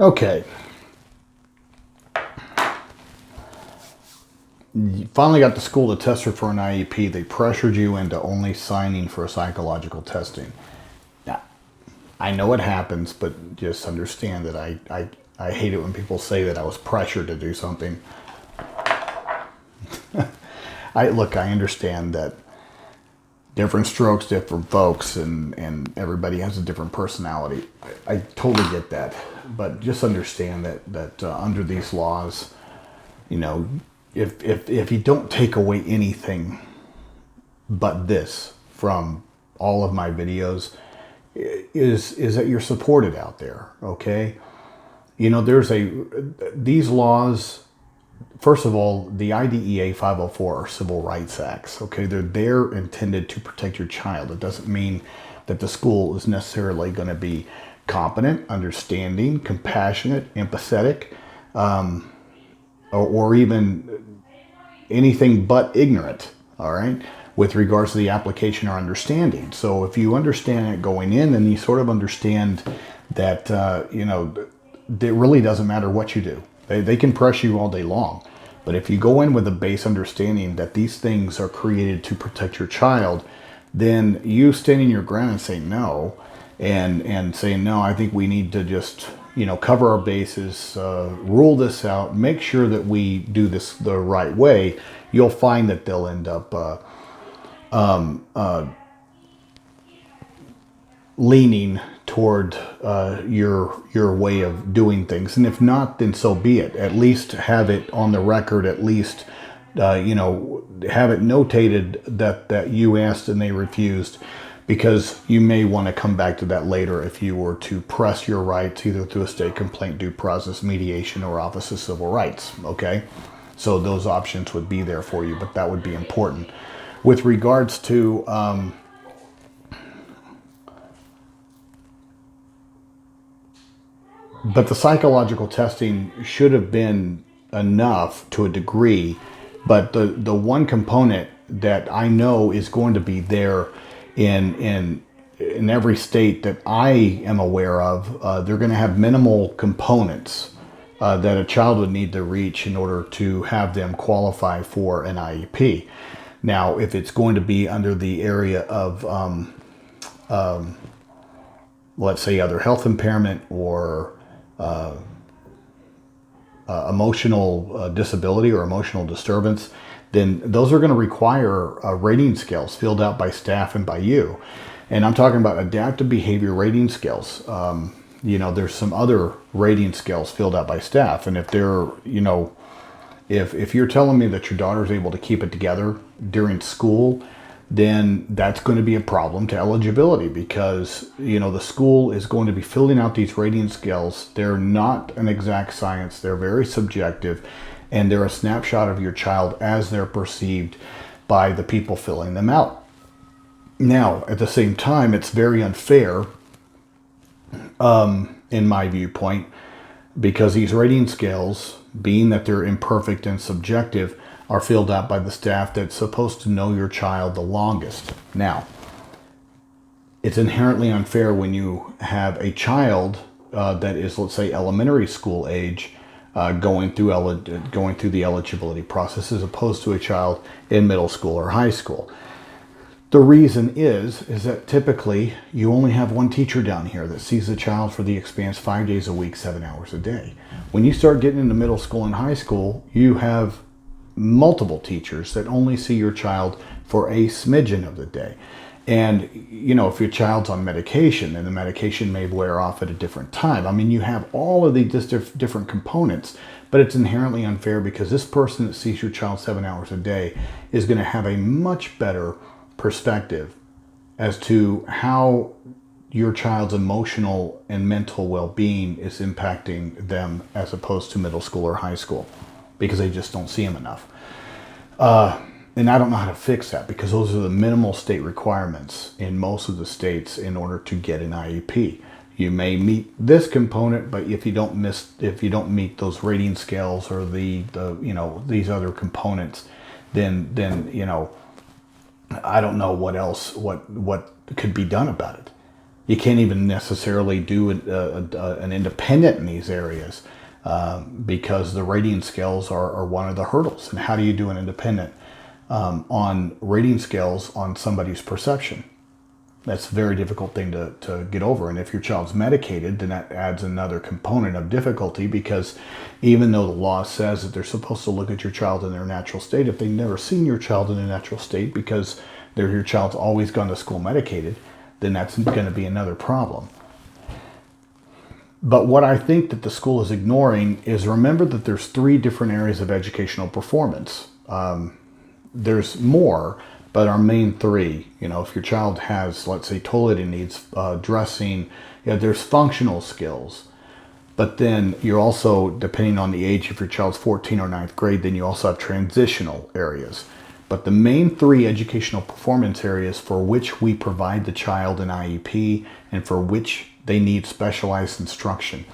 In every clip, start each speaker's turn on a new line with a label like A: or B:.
A: Okay. You finally got the school to test her for an IEP. They pressured you into only signing for psychological testing. Now, I know it happens, but just understand that I hate it when people say that I was pressured to do something. I understand that different strokes, different folks, and everybody has a different personality. I totally get that, but just understand that under these laws, you know, if you don't take away anything but this from all of my videos, is that you're supported out there. Okay, these laws. First of all, the IDEA 504 are civil rights acts. Okay, they're there intended to protect your child. It doesn't mean that the school is necessarily going to be competent, understanding, compassionate, empathetic, or even anything but ignorant. All right, with regards to the application or understanding. So if you understand it going in, then you sort of understand that it really doesn't matter what you do. They can press you all day long. But if you go in with a base understanding that these things are created to protect your child, then you standing your ground and saying no, and saying no, I think we need to just cover our bases, rule this out, make sure that we do this the right way. You'll find that they'll end up leaning toward your way of doing things, and if not, then so be it. At least have it on the record. At least have it notated that you asked and they refused, because you may want to come back to that later if you were to press your rights either through a state complaint, due process, mediation, or Office of Civil Rights. Okay, so those options would be there for you, but that would be important. With regards to but the psychological testing should have been enough to a degree. But the one component that I know is going to be there in every state that I am aware of, they're going to have minimal components that a child would need to reach in order to have them qualify for an IEP. Now, if it's going to be under the area of, let's say, other health impairment or emotional disability or emotional disturbance, then those are going to require rating scales filled out by staff and by you. And I'm talking about adaptive behavior rating scales. There's some other rating scales filled out by staff. And if they're, if you're telling me that your daughter's able to keep it together during school, then that's going to be a problem to eligibility, because the school is going to be filling out these rating scales. They're not an exact science. They're very subjective, and they're a snapshot of your child as they're perceived by the people filling them out. Now, at the same time, it's very unfair, in my viewpoint, because these rating scales, being that they're imperfect and subjective, are filled out by the staff that's supposed to know your child the longest. Now, it's inherently unfair when you have a child that is, let's say, elementary school age, going through the eligibility process, as opposed to a child in middle school or high school. The reason is that typically you only have one teacher down here that sees the child for the expanse 5 days a week, 7 hours a day. When you start getting into middle school and high school, you have multiple teachers that only see your child for a smidgen of the day. And if your child's on medication, then the medication may wear off at a different time. I mean, you have all of these different components, but it's inherently unfair because this person that sees your child 7 hours a day is going to have a much better perspective as to how your child's emotional and mental well-being is impacting them, as opposed to middle school or high school, because they just don't see them enough. And I don't know how to fix that, because those are the minimal state requirements in most of the states in order to get an IEP. You may meet this component, but if you don't meet those rating scales or the these other components, then I don't know what else what could be done about it. You can't even necessarily do an independent in these areas because the rating scales are one of the hurdles. And how do you do an independent on rating scales on somebody's perception? That's a very difficult thing to get over. And if your child's medicated, then that adds another component of difficulty, because even though the law says that they're supposed to look at your child in their natural state, if they've never seen your child in a natural state because your child's always gone to school medicated, then that's going to be another problem. But what I think that the school is ignoring is, remember that there's 3 different areas of educational performance. There's more, but our main 3, if your child has, let's say, toileting needs, dressing, there's functional skills. But then you're also, depending on the age, if your child's 14 or 9th grade, then you also have transitional areas. But the main 3 educational performance areas for which we provide the child an IEP and for which they need specialized instruction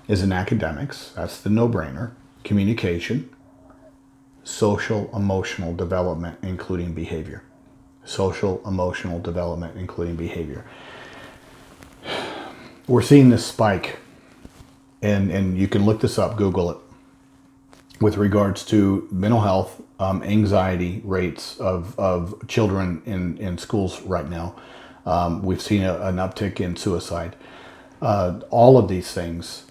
A: is in academics, that's the no-brainer, communication, social emotional development, including behavior. Social emotional development, including behavior. We're seeing this spike, and you can look this up, Google it, with regards to mental health, anxiety rates of children in schools right now. We've seen an uptick in suicide. All of these things,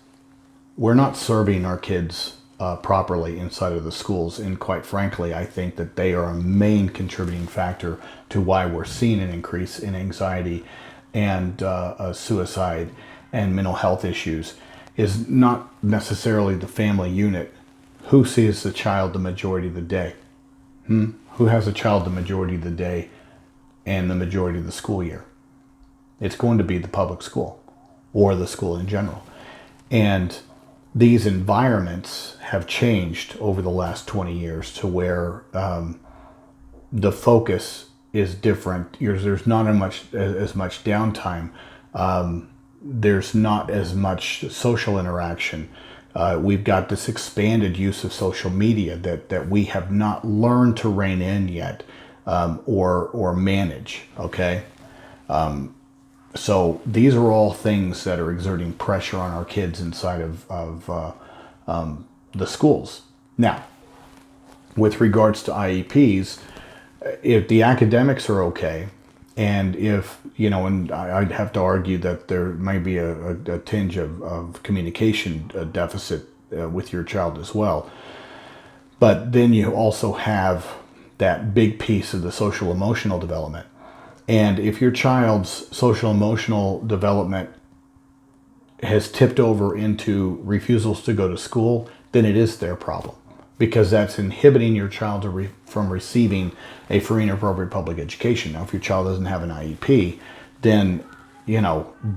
A: we're not serving our kids properly inside of the schools. And quite frankly, I think that they are a main contributing factor to why we're seeing an increase in anxiety and suicide and mental health issues, is not necessarily the family unit. Who sees the child the majority of the day? Who has a child the majority of the day and the majority of the school year? It's going to be the public school or the school in general. And these environments have changed over the last 20 years to where the focus is different. There's not as much downtime. There's not as much social interaction. We've got this expanded use of social media that we have not learned to rein in yet or manage, okay? So these are all things that are exerting pressure on our kids inside of the schools. Now, with regards to IEPs, if the academics are okay, and if, and I'd have to argue that there may be a tinge of communication deficit with your child as well. But then you also have that big piece of the social emotional development. And if your child's social emotional development has tipped over into refusals to go to school, then it is their problem, because that's inhibiting your child from receiving a free and appropriate public education. Now, if your child doesn't have an IEP, then,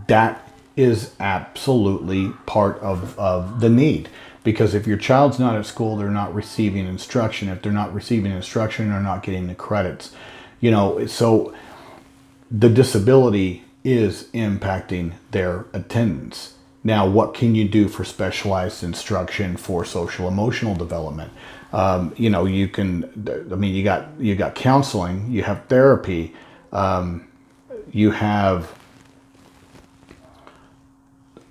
A: that is absolutely part of the need. Because if your child's not at school, they're not receiving instruction. If they're not receiving instruction, they're not getting the credits. So the disability is impacting their attendance. Now, what can you do for specialized instruction for social emotional development? You can, you got counseling, you have therapy, you have,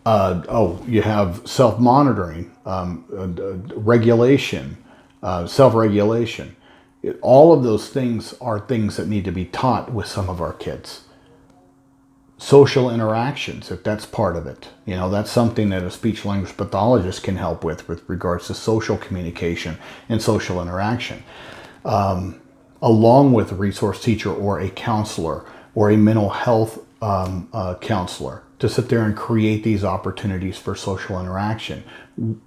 A: you have self-monitoring, regulation, self-regulation. All of those things are things that need to be taught with some of our kids. Social interactions, if that's part of it, that's something that a speech language pathologist can help with regards to social communication and social interaction, along with a resource teacher or a counselor or a mental health counselor, to sit there and create these opportunities for social interaction,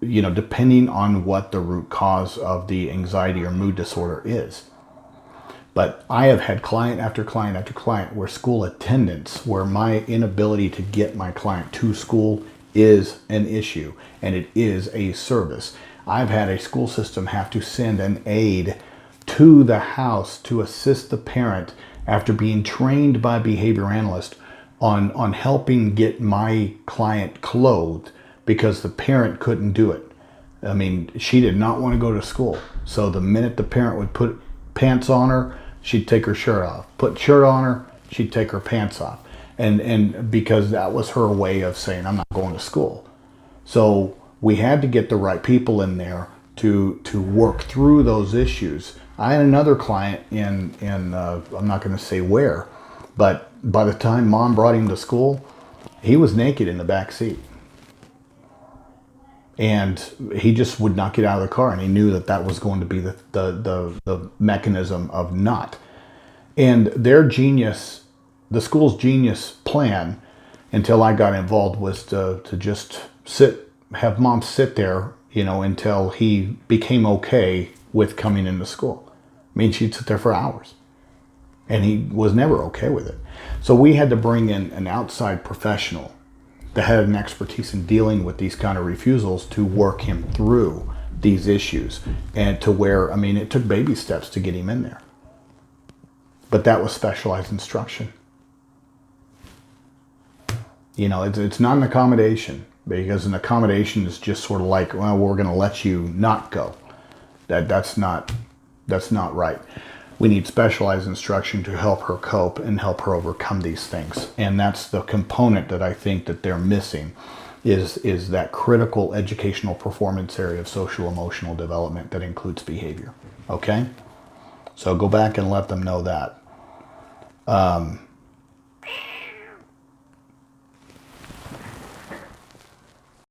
A: depending on what the root cause of the anxiety or mood disorder is. But I have had client after client after client where school attendance, where my inability to get my client to school is an issue, and it is a service. I've had a school system have to send an aide to the house to assist the parent after being trained by a behavior analyst on helping get my client clothed, because the parent couldn't do it. She did not want to go to school. So the minute the parent would put pants on her, she'd take her shirt off. Put shirt on her, she'd take her pants off. And because that was her way of saying, I'm not going to school. So we had to get the right people in there to work through those issues. I had another client in I'm not going to say where, but by the time mom brought him to school, he was naked in the back seat. And he just would not get out of the car, and he knew that that was going to be the mechanism of not. And their genius, the school's genius plan, until I got involved, was to just have mom sit there, until he became okay with coming into school. I mean, she'd sit there for hours, and he was never okay with it. So we had to bring in an outside professional that had an expertise in dealing with these kind of refusals to work him through these issues, and to where, I mean, it took baby steps to get him in there. But that was specialized instruction. It's not an accommodation, because an accommodation is just sort of like, well, we're going to let you not go. That's not right. We need specialized instruction to help her cope and help her overcome these things. And that's the component that I think that they're missing, is that critical educational performance area of social emotional development that includes behavior. Okay? So go back and let them know that.